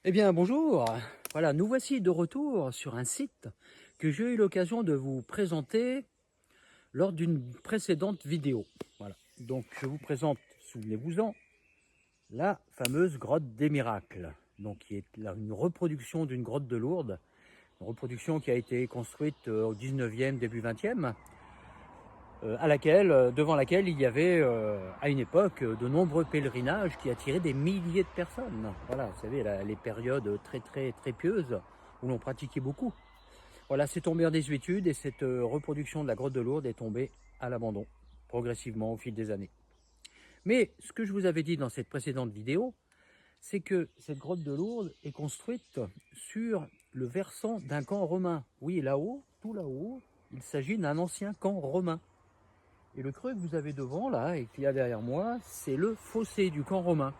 Eh bien bonjour, voilà, nous voici de retour sur un site que j'ai eu l'occasion de vous présenter lors d'une précédente vidéo. Voilà, donc je vous présente, souvenez-vous-en, la fameuse grotte des miracles, donc qui est là une reproduction d'une grotte de Lourdes, une reproduction qui a été construite au 19e, début 20e, devant laquelle il y avait à une époque de nombreux pèlerinages qui attiraient des milliers de personnes. Voilà, vous savez, les périodes très pieuses où l'on pratiquait beaucoup. Voilà, c'est tombé en désuétude et cette reproduction de la grotte de Lourdes est tombée à l'abandon, progressivement au fil des années. Mais ce que je vous avais dit dans cette précédente vidéo, c'est que cette grotte de Lourdes est construite sur le versant d'un camp romain. Oui, là-haut, tout là-haut, il s'agit d'un ancien camp romain. Et le creux que vous avez devant, là, et qu'il y a derrière moi, c'est le fossé du camp romain.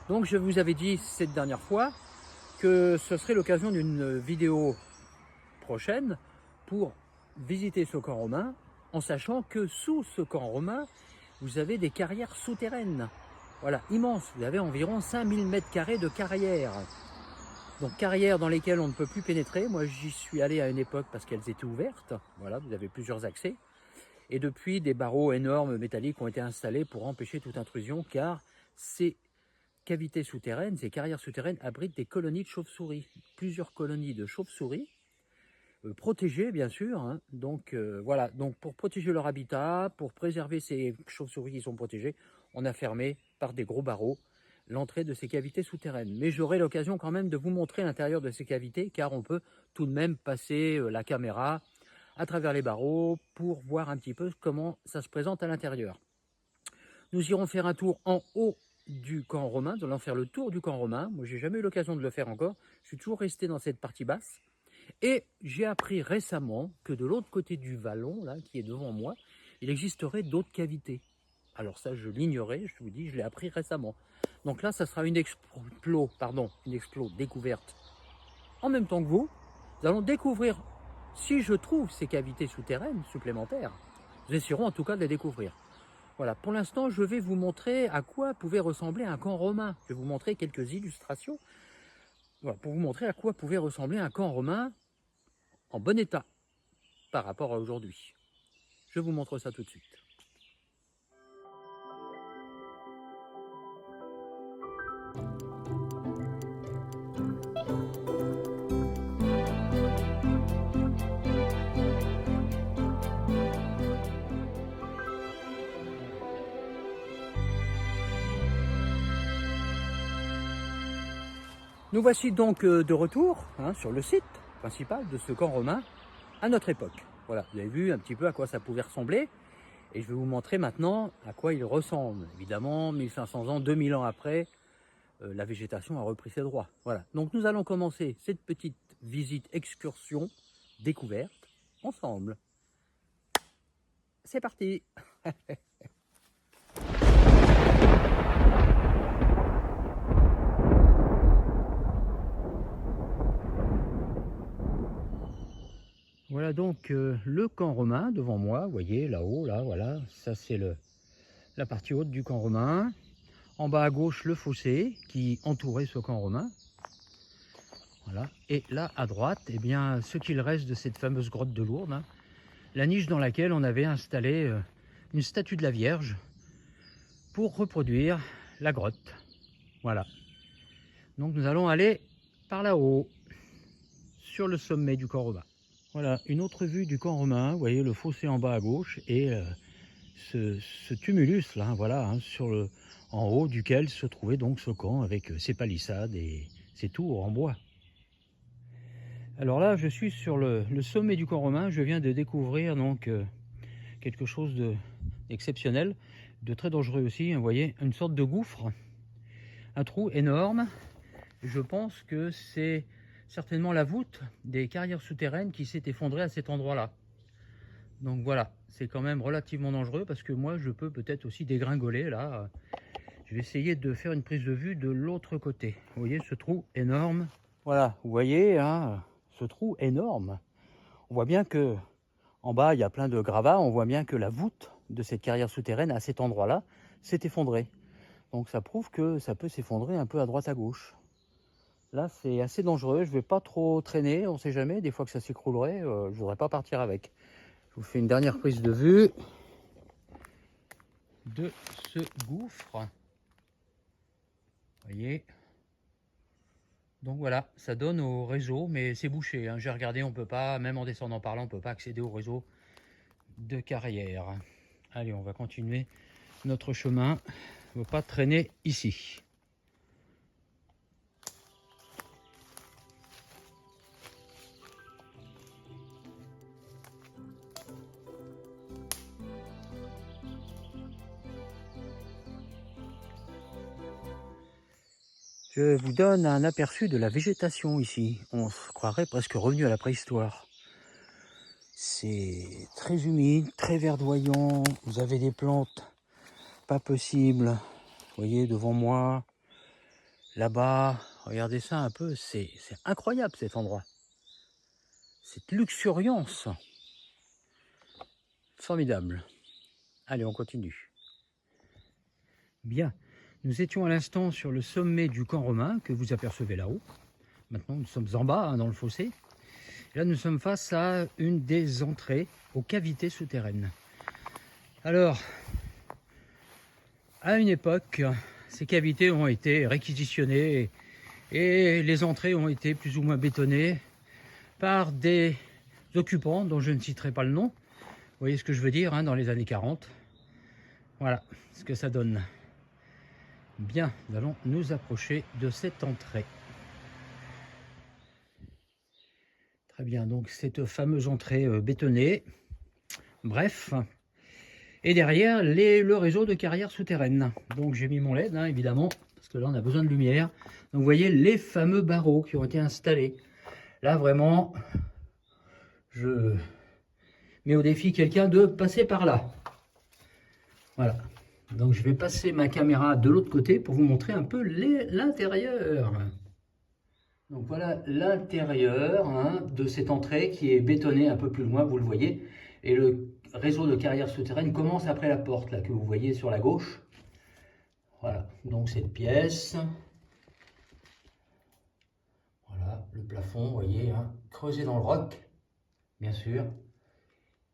Donc je vous avais dit cette dernière fois que ce serait l'occasion d'une vidéo prochaine pour visiter ce camp romain, en sachant que sous ce camp romain, vous avez des carrières souterraines. Voilà, immenses. Vous avez environ 5000 mètres carrés de carrières. Donc carrières dans lesquelles on ne peut plus pénétrer. Moi j'y suis allé à une époque parce qu'elles étaient ouvertes. Voilà, vous avez plusieurs accès. Et depuis, des barreaux énormes métalliques ont été installés pour empêcher toute intrusion, car ces cavités souterraines, ces carrières souterraines abritent des colonies de chauves-souris. Plusieurs colonies de chauves-souris, protégées bien sûr. Hein. Donc voilà, donc pour protéger leur habitat, pour préserver ces chauves-souris qui sont protégées, on a fermé par des gros barreaux l'entrée de ces cavités souterraines. Mais j'aurai l'occasion quand même de vous montrer l'intérieur de ces cavités, car on peut tout de même passer la caméra à travers les barreaux pour voir un petit peu comment ça se présente à l'intérieur. Nous irons faire un tour en haut du camp romain, nous allons faire le tour du camp romain. Moi, j'ai jamais eu l'occasion de le faire encore. Je suis toujours resté dans cette partie basse. Et j'ai appris récemment que de l'autre côté du vallon, là, qui est devant moi, il existerait d'autres cavités. Alors ça, je l'ignorais, je vous dis, je l'ai appris récemment. Donc là, ça sera une explo découverte en même temps que vous. Nous allons découvrir, si je trouve ces cavités souterraines supplémentaires, nous essaierons en tout cas de les découvrir. Voilà, pour l'instant, je vais vous montrer à quoi pouvait ressembler un camp romain. Je vais vous montrer quelques illustrations, voilà, pour vous montrer à quoi pouvait ressembler un camp romain en bon état par rapport à aujourd'hui. Je vous montre ça tout de suite. Nous voici donc de retour sur le site principal de ce camp romain à notre époque. Voilà, vous avez vu un petit peu à quoi ça pouvait ressembler. Et je vais vous montrer maintenant à quoi il ressemble. Évidemment, 1500 ans, 2000 ans après, la végétation a repris ses droits. Voilà, donc nous allons commencer cette petite visite excursion découverte ensemble. C'est parti. Voilà donc le camp romain devant moi, vous voyez là-haut, là, voilà, ça c'est la partie haute du camp romain. En bas à gauche, le fossé qui entourait ce camp romain. Voilà. Et là à droite, eh bien, ce qu'il reste de cette fameuse grotte de Lourdes, hein, la niche dans laquelle on avait installé une statue de la Vierge pour reproduire la grotte. Voilà. Donc nous allons aller par là-haut, sur le sommet du camp romain. Voilà, une autre vue du camp romain. Vous voyez le fossé en bas à gauche et ce tumulus là, voilà, hein, en haut duquel se trouvait donc ce camp avec ses palissades et ses tours en bois. Alors là, je suis sur le sommet du camp romain. Je viens de découvrir donc quelque chose d'exceptionnel, de très dangereux aussi. Vous voyez, une sorte de gouffre, un trou énorme. Je pense que c'est certainement la voûte des carrières souterraines qui s'est effondrée à cet endroit-là. Donc voilà, c'est quand même relativement dangereux parce que moi, je peux peut-être aussi dégringoler là. Je vais essayer de faire une prise de vue de l'autre côté. Vous voyez ce trou énorme? Voilà, vous voyez hein, ce trou énorme. On voit bien que en bas, il y a plein de gravats. On voit bien que la voûte de cette carrière souterraine à cet endroit-là s'est effondrée. Donc ça prouve que ça peut s'effondrer un peu à droite à gauche. Là, c'est assez dangereux. Je ne vais pas trop traîner, on ne sait jamais. Des fois que ça s'écroulerait, je ne voudrais pas partir avec. Je vous fais une dernière prise de vue de ce gouffre. Vous voyez. Donc voilà, ça donne au réseau, mais c'est bouché. Hein. J'ai regardé, on peut pas, même en descendant par là, on peut pas accéder au réseau de carrière. Allez, on va continuer notre chemin. On ne va pas traîner ici. Je vous donne un aperçu de la végétation ici. On se croirait presque revenu à la préhistoire. C'est très humide, très verdoyant. Vous avez des plantes pas possibles. Vous voyez devant moi, là-bas. Regardez ça un peu. C'est incroyable cet endroit. Cette luxuriance. Formidable. Allez, on continue. Bien. Nous étions à l'instant sur le sommet du camp romain que vous apercevez là-haut. Maintenant, nous sommes en bas, hein, dans le fossé. Et là, nous sommes face à une des entrées aux cavités souterraines. Alors, à une époque, ces cavités ont été réquisitionnées et les entrées ont été plus ou moins bétonnées par des occupants dont je ne citerai pas le nom. Vous voyez ce que je veux dire, hein, dans les années 40. Voilà ce que ça donne. Bien, nous allons nous approcher de cette entrée. Très bien, donc cette fameuse entrée bétonnée. Bref. Et derrière, le réseau de carrières souterraines. Donc j'ai mis mon LED, hein, évidemment, parce que là on a besoin de lumière. Donc vous voyez les fameux barreaux qui ont été installés. Là vraiment, je mets au défi quelqu'un de passer par là. Voilà. Donc je vais passer ma caméra de l'autre côté pour vous montrer un peu l'intérieur. Donc voilà l'intérieur, hein, de cette entrée qui est bétonnée un peu plus loin, vous le voyez. Et le réseau de carrières souterraines commence après la porte là que vous voyez sur la gauche. Voilà, donc cette pièce. Voilà, le plafond, vous voyez, hein, creusé dans le roc, bien sûr.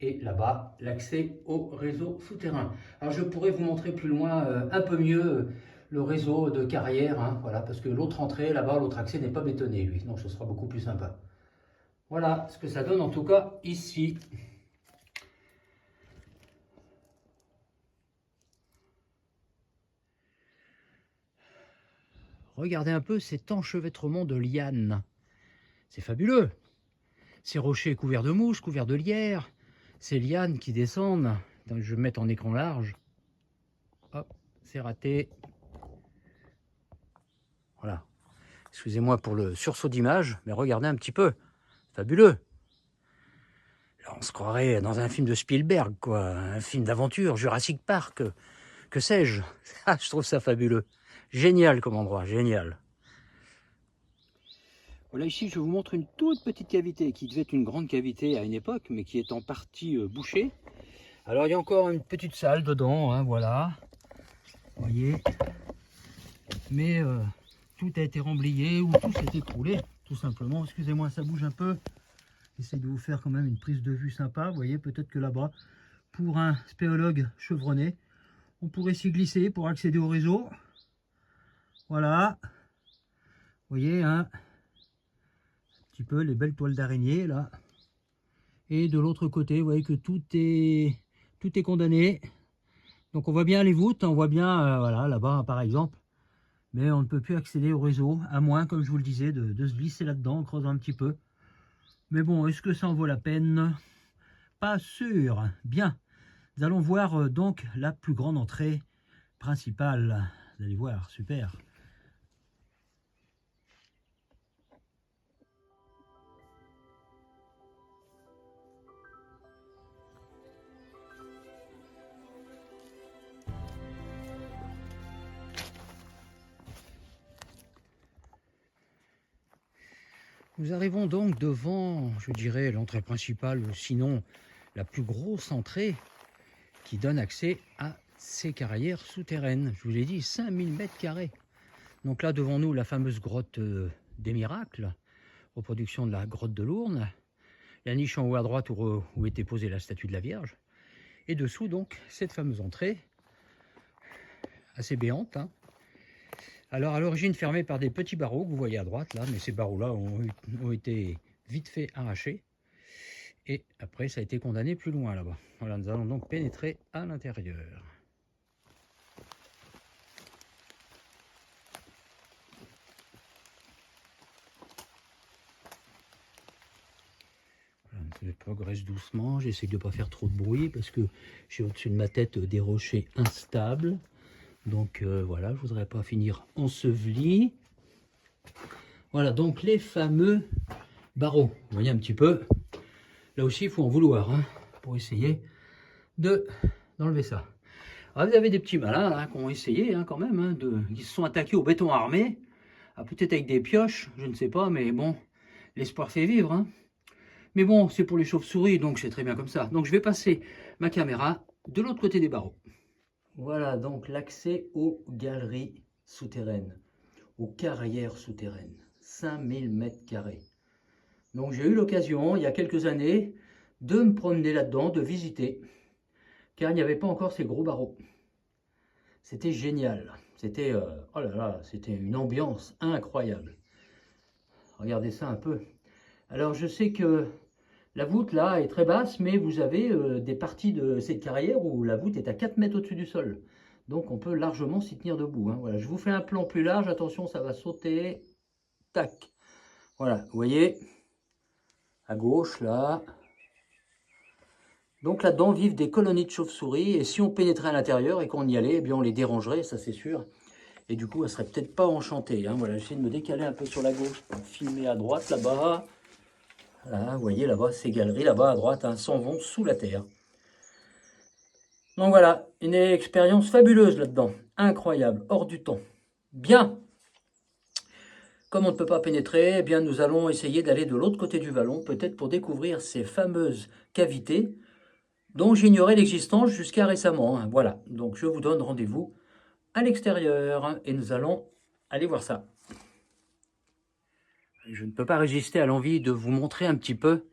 Et là-bas, l'accès au réseau souterrain. Alors je pourrais vous montrer plus loin, un peu mieux, le réseau de carrière, hein, voilà, parce que l'autre entrée, là-bas, l'autre accès n'est pas bétonné, lui. Donc ce sera beaucoup plus sympa. Voilà ce que ça donne en tout cas ici. Regardez un peu cet enchevêtrement de lianes. C'est fabuleux. Ces rochers couverts de mouches, couverts de lierre, ces lianes qui descendent. Donc, je vais mettre en écran large. Hop, c'est raté. Voilà. Excusez-moi pour le sursaut d'image, mais regardez un petit peu. Fabuleux. Là, on se croirait dans un film de Spielberg, quoi. Un film d'aventure, Jurassic Park, que sais-je. Ah, je trouve ça fabuleux. Génial comme endroit, génial. Voilà, ici, je vous montre une toute petite cavité qui devait être une grande cavité à une époque, mais qui est en partie bouchée. Alors, il y a encore une petite salle dedans, hein, voilà. Vous voyez. Mais tout a été remblayé ou tout s'est écroulé, tout simplement. Excusez-moi, ça bouge un peu. J'essaie de vous faire quand même une prise de vue sympa. Vous voyez, peut-être que là-bas, pour un spéologue chevronné, on pourrait s'y glisser pour accéder au réseau. Voilà. Vous voyez, hein, un petit peu les belles toiles d'araignée, là. Et de l'autre côté, vous voyez que tout est condamné. Donc on voit bien les voûtes, on voit bien, voilà, là-bas par exemple. Mais on ne peut plus accéder au réseau, à moins, comme je vous le disais, de se glisser là-dedans en creusant un petit peu. Mais bon, est-ce que ça en vaut la peine? Pas sûr. Bien, nous allons voir donc la plus grande entrée principale. Vous allez voir, super. Nous arrivons donc devant, je dirais, l'entrée principale, sinon la plus grosse entrée qui donne accès à ces carrières souterraines. Je vous l'ai dit, 5000 mètres carrés. Donc là, devant nous, la fameuse grotte des miracles, reproduction de la grotte de Lourdes, la niche en haut à droite où était posée la statue de la Vierge, et dessous donc cette fameuse entrée, assez béante, hein. Alors à l'origine fermée par des petits barreaux que vous voyez à droite là, mais ces barreaux-là ont été vite fait arrachés, et après ça a été condamné plus loin là-bas. Voilà, nous allons donc pénétrer à l'intérieur. Je progresse doucement, j'essaie de ne pas faire trop de bruit parce que j'ai au-dessus de ma tête des rochers instables. Donc voilà, je ne voudrais pas finir enseveli. Voilà, donc les fameux barreaux. Vous voyez un petit peu. Là aussi, il faut en vouloir hein, pour essayer d'enlever ça. Alors, vous avez des petits malins là, qui ont essayé hein, quand même, hein, qui se sont attaqués au béton armé. Ah, peut-être avec des pioches, je ne sais pas, mais bon, l'espoir fait vivre. Hein. Mais bon, c'est pour les chauves-souris, donc c'est très bien comme ça. Donc je vais passer ma caméra de l'autre côté des barreaux. Voilà donc l'accès aux galeries souterraines, aux carrières souterraines. 5000 mètres carrés. Donc j'ai eu l'occasion, il y a quelques années, de me promener là-dedans, de visiter, car il n'y avait pas encore ces gros barreaux. C'était génial. C'était, oh là là, c'était une ambiance incroyable. Regardez ça un peu. Alors je sais que la voûte là est très basse, mais vous avez des parties de cette carrière où la voûte est à 4 mètres au-dessus du sol. Donc on peut largement s'y tenir debout. Hein. Voilà, je vous fais un plan plus large, attention ça va sauter. Tac. Voilà, vous voyez, à gauche là. Donc là-dedans vivent des colonies de chauves-souris, et si on pénétrait à l'intérieur et qu'on y allait, eh bien on les dérangerait, ça c'est sûr. Et du coup, elles ne seraient peut-être pas enchantées. Hein. Voilà, j'essaie de me décaler un peu sur la gauche pour filmer à droite là-bas. Voilà, vous voyez là-bas, ces galeries là-bas à droite hein, s'en vont sous la terre. Donc voilà, une expérience fabuleuse là-dedans. Incroyable, hors du temps. Bien. Comme on ne peut pas pénétrer, eh bien nous allons essayer d'aller de l'autre côté du vallon, peut-être pour découvrir ces fameuses cavités dont j'ignorais l'existence jusqu'à récemment. Hein. Voilà, donc je vous donne rendez-vous à l'extérieur hein, et nous allons aller voir ça. Je ne peux pas résister à l'envie de vous montrer un petit peu,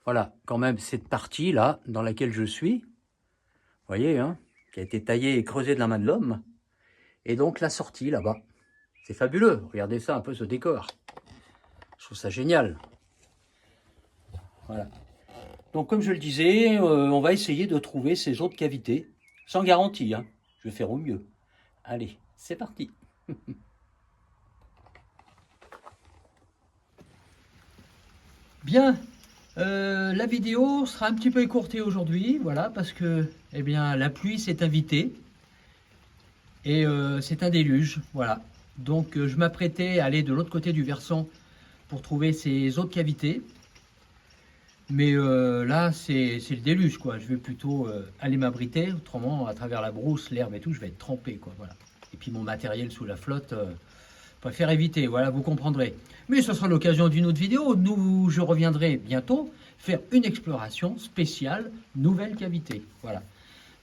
voilà, quand même cette partie-là dans laquelle je suis, vous voyez, hein, qui a été taillée et creusée de la main de l'homme, et donc la sortie là-bas. C'est fabuleux, regardez ça un peu ce décor. Je trouve ça génial. Voilà. Donc comme je le disais, on va essayer de trouver ces autres cavités, sans garantie, hein. Je vais faire au mieux. Allez, c'est parti. Bien, la vidéo sera un petit peu écourtée aujourd'hui, voilà, parce que eh bien, la pluie s'est invitée et c'est un déluge, voilà. Donc je m'apprêtais à aller de l'autre côté du versant pour trouver ces autres cavités. Mais là, c'est le déluge, quoi. Je vais plutôt aller m'abriter, autrement, à travers la brousse, l'herbe et tout, je vais être trempé, quoi, voilà. Et puis mon matériel sous la flotte... préfère éviter, voilà, vous comprendrez. Mais ce sera l'occasion d'une autre vidéo. Je reviendrai bientôt faire une exploration spéciale nouvelle cavité. Voilà.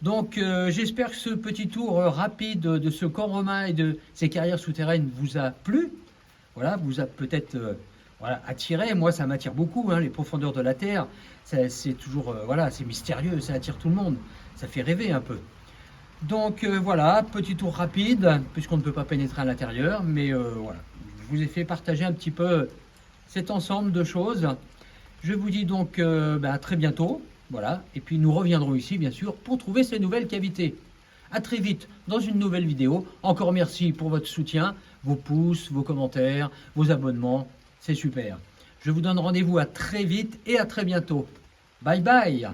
Donc j'espère que ce petit tour rapide de ce camp romain et de ces carrières souterraines vous a plu. Voilà, vous a peut-être voilà, attiré. Moi, ça m'attire beaucoup, hein, les profondeurs de la Terre. C'est toujours, voilà, c'est mystérieux, ça attire tout le monde. Ça fait rêver un peu. Donc voilà, petit tour rapide, puisqu'on ne peut pas pénétrer à l'intérieur, mais voilà, je vous ai fait partager un petit peu cet ensemble de choses. Je vous dis donc à très bientôt, voilà, et puis nous reviendrons ici, bien sûr, pour trouver ces nouvelles cavités. À très vite dans une nouvelle vidéo. Encore merci pour votre soutien, vos pouces, vos commentaires, vos abonnements, c'est super. Je vous donne rendez-vous à très vite et à très bientôt. Bye bye.